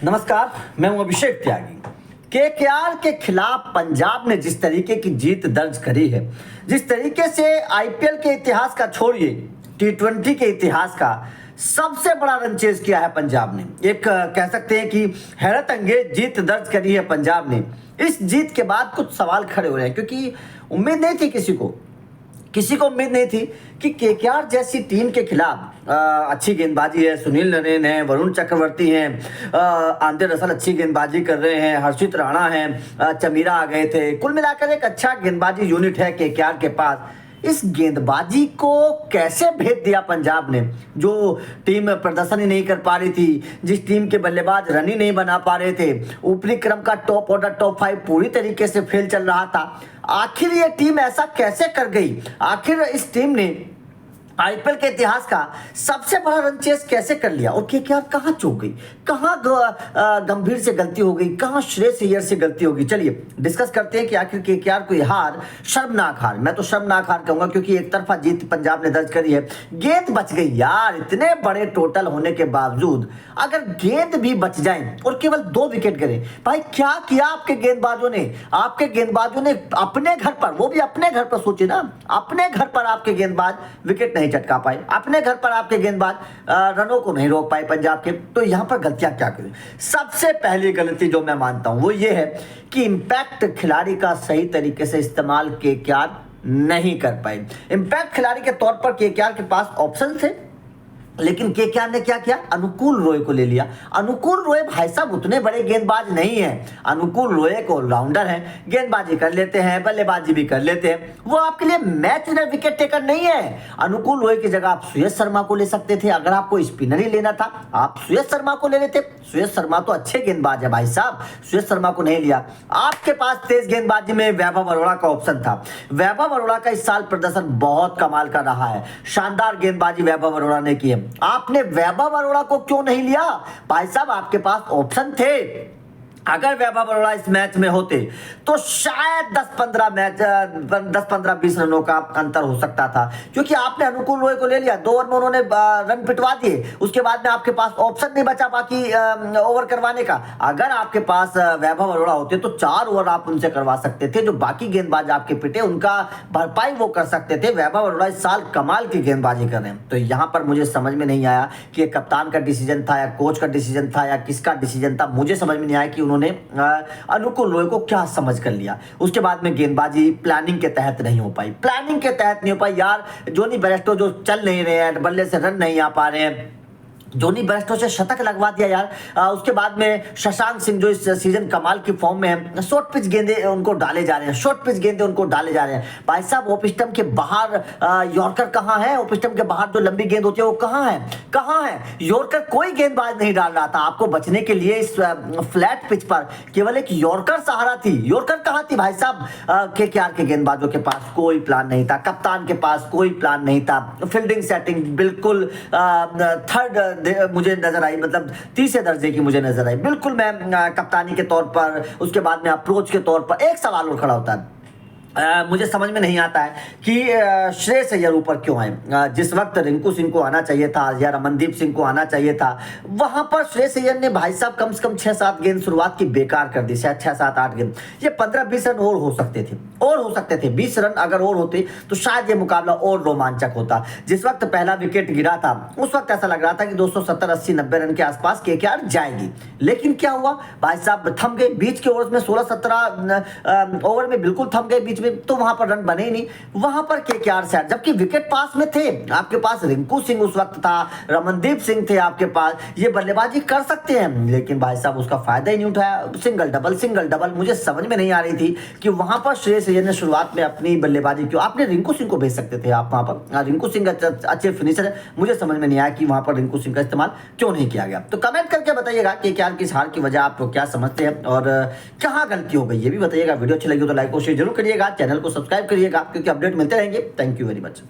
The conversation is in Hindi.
नमस्कार, मैं हूं अभिषेक त्यागी। केकेआर के खिलाफ पंजाब ने जिस तरीके की जीत दर्ज करी है, जिस तरीके से आईपीएल के इतिहास का छोड़िए टी20 के इतिहास का सबसे बड़ा रन चेज किया है पंजाब ने। एक कह सकते हैं कि हैरत अंगेज जीत दर्ज करी है पंजाब ने। इस जीत के बाद कुछ सवाल खड़े हो रहे हैं, क्योंकि उम्मीद नहीं थी किसी को उम्मीद नहीं थी कि केकेआर जैसी टीम के खिलाफ अच्छी गेंदबाजी है, सुनील नरेन है, वरुण चक्रवर्ती हैं, आंद्रे रसल अच्छी गेंदबाजी कर रहे हैं, हर्षित राणा हैं, चमीरा आ गए थे। कुल मिलाकर एक अच्छा गेंदबाजी यूनिट है केकेआर के पास। इस गेंदबाजी को कैसे भेद दिया पंजाब ने, जो टीम प्रदर्शन ही नहीं कर पा रही थी, जिस टीम के बल्लेबाज रन ही नहीं बना पा रहे थे, ऊपरी क्रम का टॉप ऑर्डर टॉप 5 पूरी तरीके से फेल चल रहा था। आखिर ये टीम ऐसा कैसे कर गई? आखिर इस टीम ने आईपीएल के इतिहास का सबसे बड़ा रन चेस कैसे कर लिया? और केकेआर कहां चूक गई, कहां गंभीर से गलती हो गई, कहां श्रेयस अय्यर से गलती होगी? चलिए डिस्कस करते हैं कि आखिर केकेआर को हार, शर्मनाक हार, मैं तो शर्मनाक हार कहूंगा, क्योंकि एक तरफा जीत पंजाब ने दर्ज करी है। गेंद बच गई यार, इतने बड़े टोटल होने के बावजूद अगर गेंद भी बच जाए और केवल 2 विकेट गिरे, भाई क्या किया आपके गेंदबाजों ने? आपके गेंदबाजों ने अपने घर पर, वो भी अपने घर पर, सोचिए ना, अपने घर पर आपके गेंदबाज विकेट नहीं चटका पाए, अपने घर पर आपके गेंदबाज रनों को नहीं रोक पाए पंजाब के। तो यहां पर गलतियां क्या करें? सबसे पहली गलती जो मैं मानता हूं वो ये है कि इंपैक्ट खिलाड़ी का सही तरीके से इस्तेमाल केकेआर नहीं कर पाए। इंपैक्ट खिलाड़ी के तौर पर केकेआर के पास ऑप्शन थे, लेकिन केकेआर ने क्या किया? अनुकूल रॉय को ले लिया। अनुकूल रॉय भाई साहब उतने बड़े गेंदबाज नहीं है। अनुकूल रॉय एक ऑलराउंडर है, गेंदबाजी कर लेते हैं, बल्लेबाजी भी कर लेते हैं, वो आपके लिए मैच विनर विकेट टेकर नहीं है। अनुकूल रॉय की जगह आप सुयश शर्मा को ले सकते थे। अगर आपको स्पिनर ही लेना था, आप सुयश शर्मा को ले लेते। सुयश शर्मा तो अच्छे गेंदबाज है भाई साहब, सुयश शर्मा को नहीं लिया। आपके पास तेज गेंदबाजी में वैभव अरोड़ा का ऑप्शन था। वैभव अरोड़ा का इस साल प्रदर्शन बहुत कमाल का रहा है, शानदार गेंदबाजी वैभव अरोड़ा ने की है। आपने वैभव अरोड़ा को क्यों नहीं लिया? भाई साहब आपके पास ऑप्शन थे। अगर वैभव अरोड़ा इस मैच में होते तो शायद 10-15-20 रनों का अंतर हो सकता था, क्योंकि आपने अनुकूल रॉय को ले लिया, 2 ओवर में उन्होंने रन पिटवा दिए। उसके बाद में आपके पास ऑप्शन नहीं बचा बाकी ओवर करवाने का। अगर आपके पास वैभव अरोड़ा होते तो 4 ओवर आप उनसे करवा सकते थे, जो बाकी गेंदबाज आपके पिटे उनका भरपाई वो कर सकते थे। वैभव अरोड़ा इस साल कमाल की गेंदबाजी कर रहे हैं। तो यहां पर मुझे समझ में नहीं आया कि कप्तान का डिसीजन था या कोच का डिसीजन था या किसका डिसीजन था। मुझे समझ में नहीं आया कि उन्होंने अनुकूल रॉय को क्या समझ कर लिया। उसके बाद में गेंदबाजी प्लानिंग के तहत नहीं हो पाई, प्लानिंग के तहत नहीं हो पाई यार। जोनी बेयरस्टो जो चल नहीं रहे हैं, बल्ले से रन नहीं आ पा रहे हैं, जोनी बेयरस्टो से शतक लगवा दिया यार। उसके बाद में शशांक सिंह जो इस सीजन कमाल की फॉर्म में है, शॉर्ट पिच गेंदे उनको डाले जा रहे हैं, शॉर्ट पिच गेंदे उनको डाले जा रहे हैं। भाई साहब ऑफ स्टंप के बाहर यॉर्कर कहाँ है? ऑफ स्टंप के बाहर जो लंबी गेंद होती है वो कहाँ है? कहाँ है यॉर्कर? कोई गेंदबाज नहीं डाल रहा था। आपको बचने के लिए इस फ्लैट पिच पर केवल एक यॉर्कर सहारा थी। यॉर्कर कहाँ थी भाई साहब? केकेआर के गेंदबाजों के पास कोई प्लान नहीं था, कप्तान के पास कोई प्लान नहीं था। फील्डिंग सेटिंग बिल्कुल थर्ड मुझे नजर आई, मतलब तीसरे दर्जे की मुझे नजर आई बिल्कुल। मैं कप्तानी के तौर पर, उसके बाद में अप्रोच के तौर पर एक सवाल और खड़ा होता है। मुझे समझ में नहीं आता है कि श्रेयस अय्यर ऊपर क्यों आए। जिस वक्त रिंकू सिंह को आना चाहिए था या रमनदीप सिंह को आना चाहिए था, वहां पर श्रेयस अय्यर ने भाई साहब कम से कम 6-7 गेंद शुरुआत की बेकार कर दी। शायद 6-7-8 गेंद, ये 15-20 रन और हो सकते थे 20 रन अगर और होते तो शायद ये मुकाबला और रोमांचक होता। जिस वक्त पहला विकेट गिरा था उस वक्त ऐसा लग रहा था कि 270, 80, 90 रन के आसपास केकेआर जाएगी। लेकिन क्या हुआ भाई साहब? थम गए बीच के ओवर्स में, 16-17 ओवर में बिल्कुल थम गए बीच में, तो वहां पर रन बने ही नहीं। वहां पर केकेआर से, जबकि विकेट पास में थे आपके पास, रिंकू सिंह उस वक्त था, रमनदीप सिंह थे आपके पास, ये बल्लेबाजी कर सकते हैं, लेकिन भाई साहब उसका फायदा ही नहीं उठाया। सिंगल डबल मुझे समझ में नहीं आ रही थी कि वहां पर श्रेयस अय्यर ने शुरुआत में अपनी बल्लेबाजी क्यों। आपने रिंकू सिंह को भेज सकते थे, आप वहां पर, रिंकू सिंह अच्छे फिनिशर है। मुझे समझ में नहीं आया कि वहां पर रिंकू सिंह का इस्तेमाल क्यों नहीं किया गया। तो कमेंट करके बताइएगा कि केकेआर की इस हार की वजह आप क्या समझते हैं और कहां गलती हो गई, ये भी बताइएगा। वीडियो अच्छी लगी तो लाइक और शेयर जरूर करिएगा, चैनल को सब्सक्राइब करिएगा, क्योंकि अपडेट मिलते रहेंगे। Thank you very much.